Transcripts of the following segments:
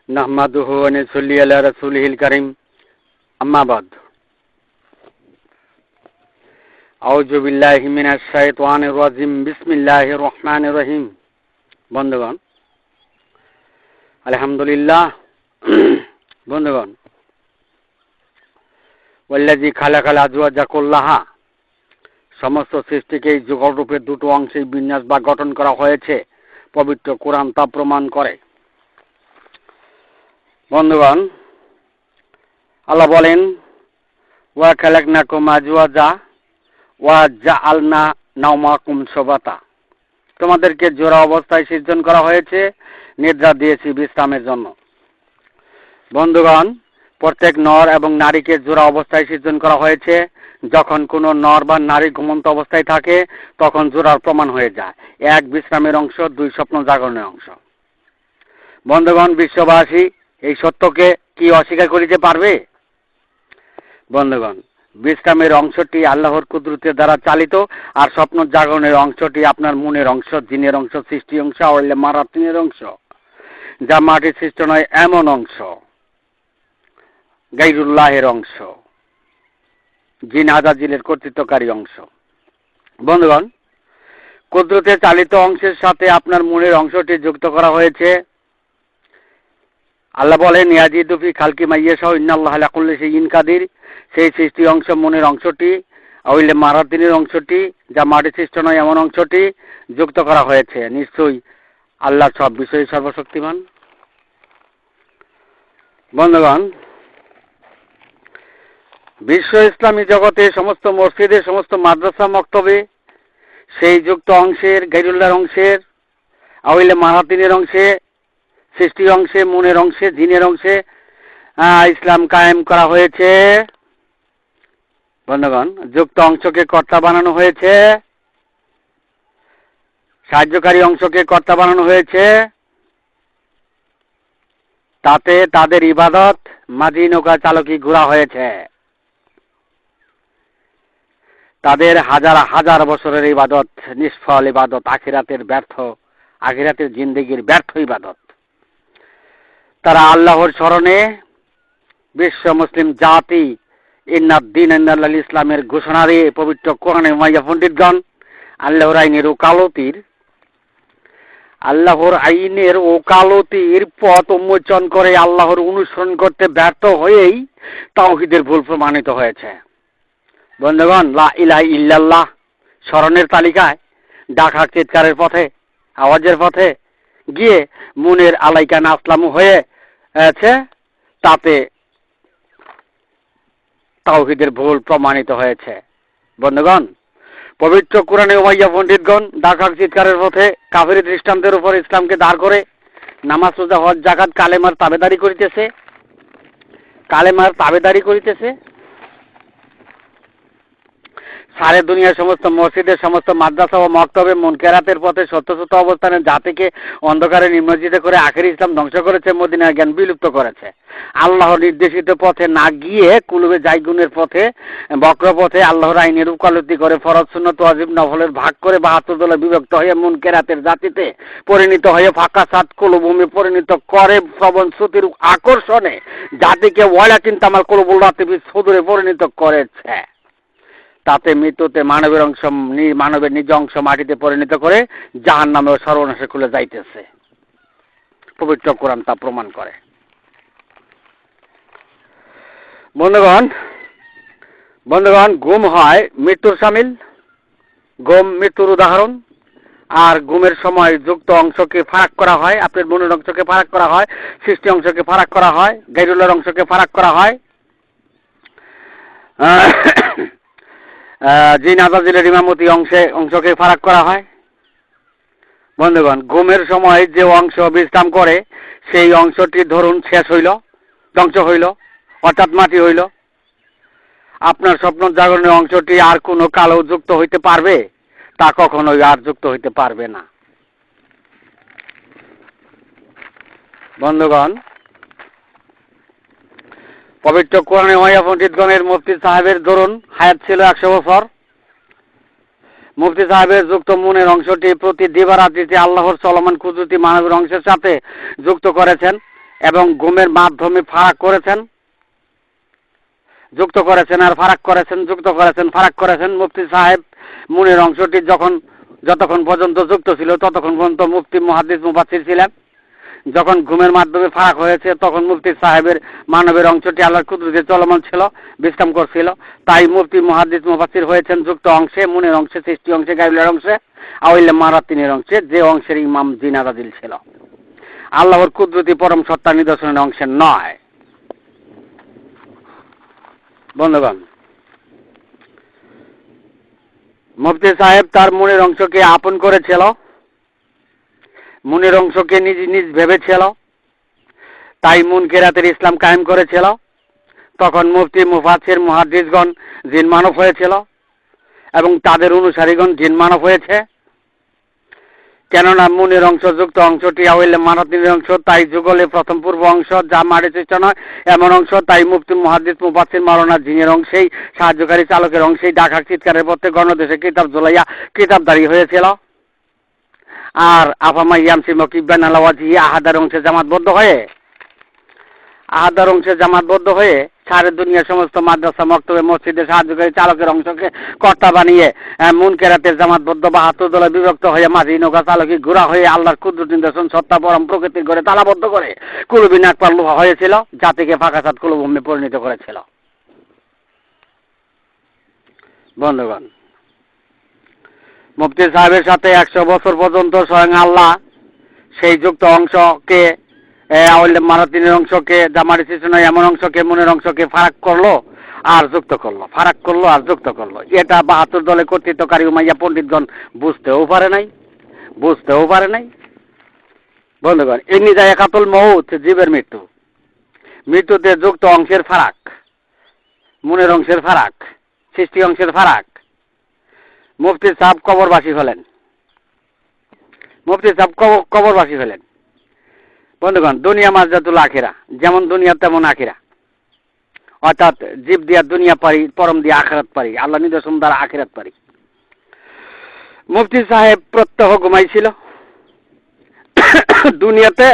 নাহমাদুহু ওয়া নুসাল্লি আলা রাসূলিহিল কারীম আম্মা বাদ আউযু বিল্লাহি মিনাশ শাইতানির রাজিম বিসমিল্লাহির রহমানির রহিম। বন্ধুগণ, আলহামদুলিল্লাহ। বন্ধুগণ, ওয়াল্লাযী খালাকাল আজওয়াজা কুল্লাহা, সমস্ত সৃষ্টিকে এই যুগলরূপে দুটো অংশে বিন্যাস বা গঠন করা হয়েছে, পবিত্র কোরআন তা প্রমাণ করে। বন্ধুগণ, আল্লাহ বলেন, ওয়া খালাকনাকুম আজওয়াজা ওয়া জাআলনা নাওমাকুম সুবাতা, তোমাদেরকে জোড়া অবস্থায় সৃজন করা হয়েছে, নিদ্রা দিয়েছি বিশ্রামের জন্য। বন্ধুগণ, প্রত্যেক নর এবং নারীকে জোড়া অবস্থায় সৃজন করা হয়েছে। যখন কোনো নর বা নারী ঘুমন্ত অবস্থায় থাকে তখন জোড়ার প্রমাণ হয়ে যায়। এক বিশ্রামের অংশ, দুই স্বপ্ন জাগরণের অংশ। বন্ধুগণ, বিশ্ববাসী এই সত্যকে কি অস্বীকার করিতে পারবে? বন্ধুগণ, বিশ্রামের অংশটি আল্লাহর কুদরতের দ্বারা চালিত, আর স্বপ্ন জাগরণের অংশটি আপনার মনের অংশ, জিনের অংশ, সৃষ্টি অংশ, আওয়ালে মারাতিনের অংশ, যা মাটির সৃষ্ট নয় এমন অংশ, গায়রুল্লাহের অংশ, জিন আজাজিলের কর্তৃত্বকারী অংশ। বন্ধুগণ, কুদরতে চালিত অংশের সাথে আপনার মনের অংশটি যুক্ত করা হয়েছে। আল্লাহ বলেন, ইয়াজিদু ফি খালকি মা ইয়াশাউ ইন্নাল্লাহা আলা কুল্লি শাইইন কাদির। সেই সৃষ্টি অংশ মনের অংশটি, আওয়ালে মারাতিনের অংশটি, যা মাটির সৃষ্ট নয় এমন অংশটি যুক্ত করা হয়েছে। নিশ্চয়ই আল্লাহ সব বিষয়ে সর্বশক্তিমান। বন্ধুগণ, বিশ্ব ইসলামী জগতে সমস্ত মসজিদে, সমস্ত মাদ্রাসা, মক্তবে সেই যুক্ত অংশের, গায়রুল্লাহর অংশের, আওয়ালে মারাতিনের অংশে, সৃষ্টি অংশে, মনের অংশে, জিনের অংশে ইসলাম কায়েম করা হয়েছে। বন্ধুগণ, যুক্ত অংশকে কর্তা বানানো হয়েছে, সাহায্যকারী অংশকে কর্তা বানানো হয়েছে। তাতে তাদের ইবাদত মাঝি নৌকা চালকই ঘোরা হয়েছে। তাদের হাজার হাজার বছরের ইবাদত নিষ্ফল ইবাদত, আখিরাতের ব্যর্থ, আখিরাতের জিন্দেগির ব্যর্থ ইবাদত। তারা আল্লাহর স্মরণে বিশ্ব মুসলিম জাতি ইন্নাদ্দিন ইন্দাল্লাহ ইসলামের ঘোষণা দিয়ে পবিত্র কোরআনে মাইয়া পণ্ডিতগণ আল্লাহর আইনের ওকালতির পথ উন্মোচন করে আল্লাহর অনুসরণ করতে ব্যর্থ হয়েই তাওহীদের ভুল প্রমাণিত হয়েছে। বন্ধুগণ, লা ইলাহা ইল্লাল্লাহ স্মরণের তালিকায় ডাকা চিৎকারের পথে, আওয়াজের পথে গিয়ে মুনের আলাইকা নাসলামু হয়েছে, তাতে তাওহীদের ভুল প্রমাণিত হয়েছে। বন্ধুগণ, পবিত্র কোরআনে উমাইয়া পণ্ডিতগণ ডাকার চিৎকারের পথে কাফেরী দৃষ্টান্তের উপর ইসলামকে দাঁড় করে নামাজ, রোজা, হজ, যাকাত, কালেমার তাবেদারি করিতেছে। সারে দুনিয়ার সমস্ত মসজিদের, সমস্ত মাদ্রাসা ও মক্তবে মুনকেরাতের পথে সত্যসত্য অবস্থানে জাতিকে অন্ধকারে নিমজ্জিত করে আখেরি ইসলাম ধ্বংস করেছে, মদিনার জ্ঞান বিলুপ্ত করেছে। আল্লাহর নির্দেশিত পথে না গিয়ে কুলুবে জাইগুনের পথে, বক্র পথে আল্লাহর আইনের উকালতি করে ফরজ, সুন্নত, ওয়াজিব, নফলের ভাগ করে ৭২ দলে বিভক্ত হয়ে মুনকেরাতের জাতিতে পরিণত হয়ে ফাঁকা সাত কুলুভূমি পরিণত করে শ্রবণ শ্রুতির আকর্ষণে জাতিকে ওয়ালা চিন্তামাল কুলুবুল রাতিবি সুদূরে পরিণত করেছে। তাতে মৃত্যুতে মানবের নিজ অংশ মাটিতে পরিণত করে জাহান্নামে ও সর্বনাশে খুলে যাইতেছে। পবিত্র কোরআন তা প্রমাণ করে। বন্ধুগণ, ঘুম হয় মৃত্যুর শামিল, ঘুম মৃত্যুর উদাহরণ। আর ঘুমের সময় যুক্ত অংশকে ফারাক করা হয়, আপনার মনের অংশকে ফারাক করা হয়, সৃষ্টি অংশকে ফারাক করা হয়, গায়রুল্লাহর অংশকে ফারাক করা হয়, জিন আজাজিলের ইমামতি অংশকে ফারাক করা হয়। বন্ধুগণ, ঘুমের সময় যে অংশ বিশ্রাম করে সেই অংশটি ধরুন শেষ হইল, ধ্বংস হইল, অর্থাৎ মাটি হইল। আপনার স্বপ্ন জাগরণের অংশটি আর কোনো কালো যুক্ত হইতে পারবে? তা কখনোই আর যুক্ত হইতে পারবে না। বন্ধুগণ, পবিত্র কোরআনে উমাইয়া পণ্ডিতগণের মুফতি সাহেবের ধরুন হায়াত ছিল ১০০ বছর। মুফতি সাহেবের যুক্ত মনের অংশটি প্রতি দিবারাত্রিতে আল্লাহর চলমান কুদরতি মানবের অংশের সাথে যুক্ত করেছেন এবং ঘুমের মাধ্যমে ফারাক করেছেন, যুক্ত করেছেন আর ফারাক করেছেন, যুক্ত করেছেন ফারাক করেছেন। মুফতি সাহেব মুনের অংশটি যতক্ষণ পর্যন্ত যুক্ত ছিল ততক্ষণ পর্যন্ত মুফতি মুহাদ্দিস মুফাসসির ছিলেন। যখন ঘুমের মাধ্যমে ফারাক হয়েছে তখন মুফতি সাহেবের মানবের অংশটি আল্লাহর কুদরতে চলমান ছিল, বিশ্রাম করছিল। তাই মুফতি মুহাদ্দিস মুফাসসির হয়েছেন যুক্ত অংশে, মুনের অংশে, সৃষ্টি অংশে, গায়বুলের অংশে, আউলে মারাতিনের অংশে, যে অংশের ইমাম জিন নাজিল ছিল, আল্লাহর কুদরতি পরম সত্তা নিদর্শনের অংশে নয়। বন্ধুগণ, মুফতি সাহেব তার মুনের অংশকে আপন করেছিল, মুনের অংশকে নিজ ভেবেছিল, তাই মুন কেরাতের ইসলাম কায়েম করেছিল। তখন মুফতি মুফাসসির মুহাদ্দিসগণ জিন মানব হয়েছিল এবং তাদের অনুসারীগণ জিন মানব হয়েছে। কেননা মুনের অংশযুক্ত অংশটি আউলে মারাতিনের অংশ, তাই যুগলে প্রথম পূর্ব অংশ যা মাটি সৃষ্ট নয় এমন অংশ। তাই মুফতি মুহাদ্দিস মুফাসসির মাওলানা জিনের অংশেই, সাহায্যকারী চালকের অংশেই ডাকার চিৎকারের পথে গণদেশে কিতাব ঝুলাইয়া কিতাবদারি হয়েছিল। আর আফামা ইয়ামসি মকিবান আলাওয়াজি আহাদার অংশে জামাতবদ্ধ হয়ে সারে দুনিয়ার সমস্ত মাদ্রাসা, মক্তবে, মসজিদের সাহায্যকারী চালকের অংশকে কর্তা বানিয়ে মুনকেরাতের জামাতবদ্ধ ৭২ দলে বিভক্ত হয়ে মাঝি নৌকা চালকি ঘোরা হয়ে আল্লাহর কুদরত নিদর্শন সত্তা পরম প্রকৃতির ঘরে তালাবদ্ধ করে কুলুবি নাকপার লোহা হয়েছিল, জাতিকে ফাঁকাসাত কুলুভূমি পরিণত করেছিল। বন্ধুগণ, মুফতি সাহেবের সাথে ১০০ বছর পর্যন্ত স্বয়ং আল্লাহ সেই যুক্ত অংশকে, আউলে মারাতিনের অংশকে, জামাটি সৃষ্টি নয় এমন অংশকে, মনের অংশকে ফারাক করলো আর যুক্ত করলো, ফারাক করলো আর যুক্ত করলো। এটা ৭২ দলে কর্তৃত্বকারী উমাইয়া পণ্ডিতগণ বুঝতেও পারে নাই। বন্ধুগণ, এমনি যায় একাতুল মউত, জীবের মৃত্যু, মৃত্যুতে যুক্ত অংশের ফারাক, মনের অংশের ফারাক, সৃষ্টি অংশের ফারাক। মুফতি সাহেব কবরবাসী হলেন। বন্ধুগণ, দুনিয়া মাজদাতুল আখিরা, যেমন দুনিয়া তেমন আখিরা, অর্থাৎ জীব দিয়া দুনিয়া পারি, পরম দিয়া আখিরাত পারি, আল্লাহ নিদর্শন দ্বারা আখিরাত পারি। মুফতি সাহেব প্রত্যহ ঘুমাইছিল। দুনিয়াতে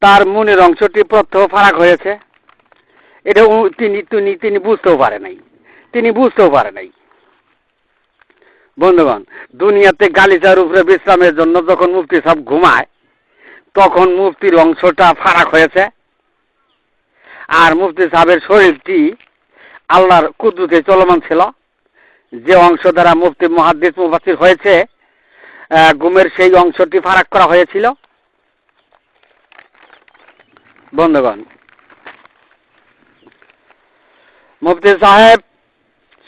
তার মনের অংশটি প্রত্যহ ফারাক হয়েছে, এটা তিনি বুঝতেও পারে নাই। বন্ধুগণ, দুনিয়াতে গালিচার উপরে বিশ্রামের জন্য যখন মুফতি সাহেব ঘুমায় তখন মুফতির অংশটা ফারাক হয়েছে, আর মুফতি সাহেবের শরীরটি আল্লাহর কুদরতে চলমান ছিল। যে অংশ দ্বারা মুফতি মুহাদ্দিস মুফাসসির হয়েছে, ঘুমের সেই অংশটি ফারাক করা হয়েছিল। বন্ধুগণ, মুফতি সাহেব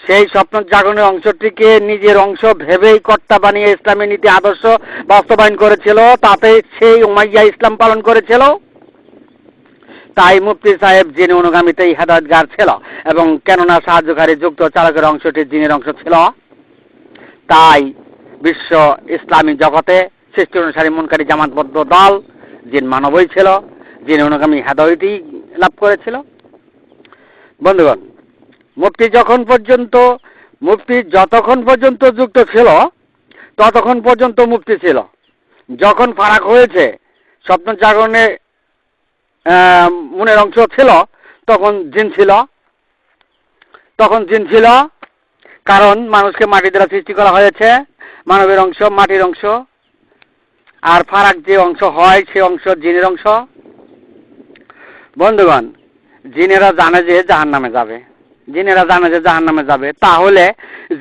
সেই স্বপ্ন জাগরণের অংশটিকে নিজের অংশ ভেবেই কর্তা বানিয়ে ইসলামী নীতি আদর্শ বাস্তবায়ন করেছিল, তাতে সেই উমাইয়া ইসলাম পালন করেছিল। তাই মুফতি সাহেব জিন অনুগামীতেই হেদায়েতগার ছিল, এবং কেননা সাহায্যকারী যুক্ত চালকের অংশটি জিনের অংশ ছিল, তাই বিশ্ব ইসলামী জগতে সৃষ্টি অনুসারী মুনকারী জামাতবদ্ধ দল জিন মানবই ছিল, জিন অনুগামী হেদায়েতই লাভ করেছিল। বন্ধুগণ, মুফতি যতক্ষণ পর্যন্ত যুক্ত ছিল ততক্ষণ পর্যন্ত মুফতি ছিল। যখন ফারাক হয়েছে, স্বপ্ন জাগরণে মনের অংশ ছিল, তখন জিন ছিল। কারণ মানুষকে মাটি দ্বারা সৃষ্টি করা হয়েছে, মানবের অংশ মাটির অংশ, আর ফারাক যে অংশ হয় সে অংশ জিনের অংশ। বন্ধুগণ, জিনেরা জানে যে জাহান্নামে যাবে, তাহলে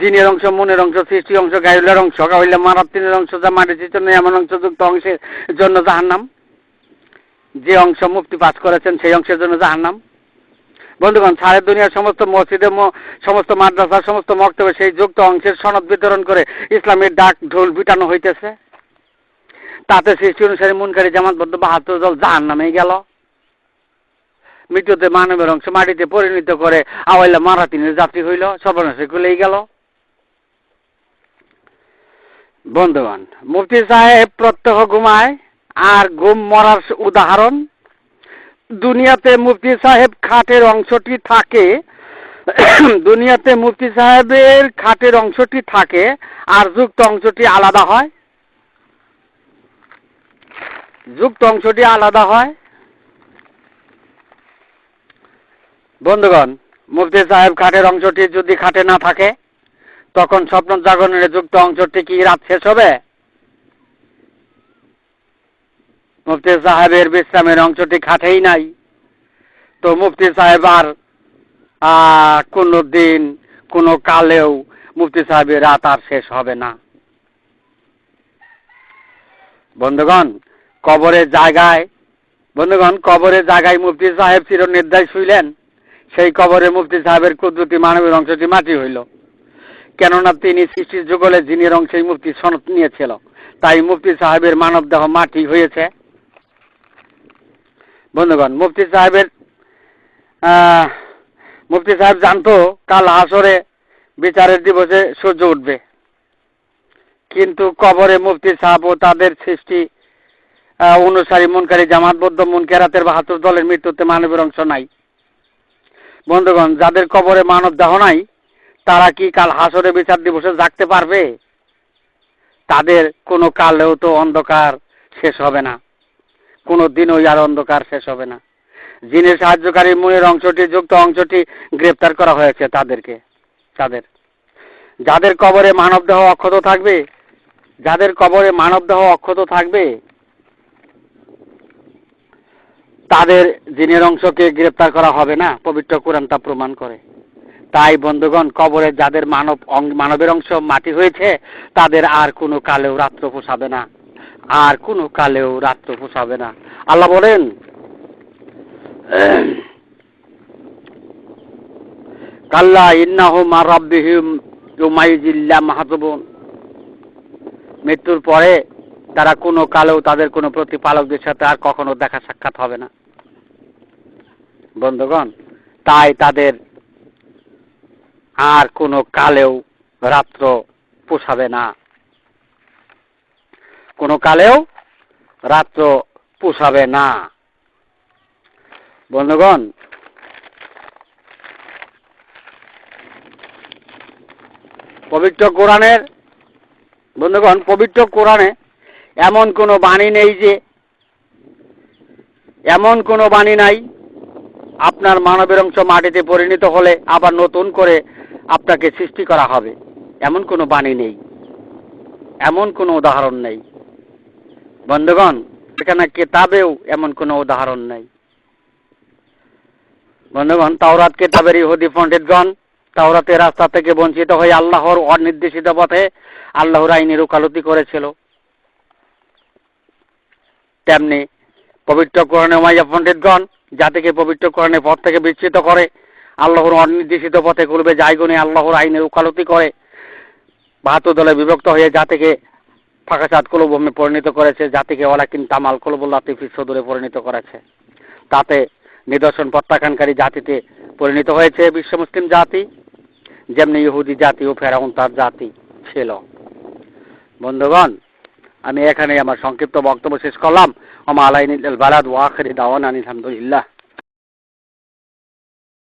জিনের অংশ, মনের অংশ, সৃষ্টি অংশ, গায়বুলের অংশ, গায়বুলের মারাতিনের অংশ, যা মাটির সৃষ্টি নয় এমন অংশ যুক্ত অংশের জন্য জাহান্নাম। যে অংশ মুক্তি পাঠ করেছেন সেই অংশের জন্য জাহান্নাম। বন্ধুগণ, সারা দুনিয়ার সমস্ত মসজিদে, সমস্ত মাদ্রাসা, সমস্ত মক্তবে সেই যুক্ত অংশের সনদ বিতরণ করে ইসলামের ডাক ঢোল পিটানো হইতেছে। তাতে সৃষ্টি অনুসারে মুনকারী জামাতবদ্ধ ৭২ দল জাহান্নামে গেল। মৃত্যুতে মানবের অংশ মাটিতে পরিণত করে আওয়াইলা মারাতিনের যাত্রী হইল, সর্বনাশে খুলেই গেল। বন্ধুগণ, মুফতি সাহেব প্রত্যহ ঘুমায়, আর ঘুম মরার উদাহরণ, দুনিয়াতে মুফতি সাহেব খাটের অংশটি থাকে, আর যুক্ত অংশটি আলাদা হয়। বন্ধুগণ, মুফতি সাহেব খাটের অংশটি যদি খাটে না থাকে, তখন স্বপ্ন জাগরণের যুক্ত অংশটি কি রাত শেষ হবে? মুফতি সাহেবের বিশ্রামের অংশটি খাটেই নাই, তো মুফতি সাহেব আর কোনো দিন কোনো কালেও মুফতি সাহেবের রাত আর শেষ হবে না। বন্ধুগণ, কবরের জায়গায় মুফতি সাহেব চিরনিদ্রায় শুইলেন। সেই কবরে মুফতি সাহেবের কুদরতি মানবের অংশটি মাটি হইল, কেননা তিনি সৃষ্টির যুগলে জিনের অংশেই মুফতি সনদ নিয়েছিল, তাই মুফতি সাহেবের মানব দেহ মাটি হয়েছে। বন্ধুগণ, মুফতি সাহেব জানতো কাল হাসরে বিচারের দিবসে সূর্য উঠবে, কিন্তু কবরে মুফতি সাহেব ও তাদের সৃষ্টি অনুসারী মুনকারী জামাতবদ্ধ মুনকেরাতের ৭২ দলের মৃত্যুতে মানবের অংশ নাই। বন্ধুগণ, যাদের কবরে মানব দেহ নাই, তারা কি কাল হাসরে বিচার দিবসে জাগতে পারবে? তাদের কোনো কালেও তো অন্ধকার শেষ হবে না, কোনো দিনই আর অন্ধকার শেষ হবে না। জিনের সাহায্যকারী মুনের অংশটি যুক্ত অংশটি গ্রেপ্তার করা হয়েছে যাদের কবরে মানব দেহ অক্ষত থাকবে, তাদের জিনের অংশকে গ্রেপ্তার করা হবে না, পবিত্র কোরআন তা প্রমাণ করে। তাই বন্ধুগণ, কবরে যাদের মানবের অংশ মাটি হয়েছে, তাদের আর কোনো কালেও রাত্র পোষাবে না, আল্লাহ বলেন, কাল্লা ইন্নাহুম আর রাব্বিহিম ইউমাইযিল্লা মাহজুবুন। মৃত্যুর পরে তারা কোনো কালেও তাদের কোনো প্রতিপালকদের সাথে আর কখনো দেখা সাক্ষাৎ হবে না। বন্ধুগণ, তাই তাদের আর কোনো কালেও রাত্র পোষাবে না, বন্ধুগণ, পবিত্র কোরআনে এমন কোনো বাণী নাই আপনার মানবের অংশ মাটিতে পরিণত হলে আবার নতুন করে আপনাকে সৃষ্টি করা হবে, এমন কোনো বাণী নেই, এমন কোনো উদাহরণ নেই। বন্ধুগণ, এখানে কিতাবেও এমন কোনো উদাহরণ নেই। বন্ধুগণ, তাওরাত কিতাবের ইহুদি পণ্ডিতগণ তাওরাতের রাস্তা থেকে বঞ্চিত হয়ে আল্লাহর অনির্দেশিত পথে আল্লাহর আইনের ওকালতি করেছিল, তেমনি পবিত্র কোরআনে উমাইয়া পণ্ডিতগণ জাতিকে পবিত্র কোরআনের পথ থেকে বিচ্যুত করে আল্লাহর অনির্দেশিত পথে কুলবে জায়গুনে আল্লাহর আইনের ওকালতি করে ৭২ দলে বিভক্ত হয়ে জাতিকে ফাঁকাচাঁদ কুলভূমে পরিণত করেছে, জাতিকে ওয়ালাকিন তামাল কুলবুল্লাহ তিফিস সদরে পরিণত করেছে। তাতে নিদর্শন প্রত্যাখ্যানকারী জাতিতে পরিণত হয়েছে বিশ্ব মুসলিম জাতি, যেমনি ইহুদি জাতি ও ফেরাউন তার জাতি ছিল। বন্ধুগণ, আমি এখানে আমার সংক্ষিপ্ত বক্তব্য শেষ করলাম। ওমা আলাইনিল বালাদ ওয়া আখিরি দাওয়ানা আলহামদুলিল্লাহ।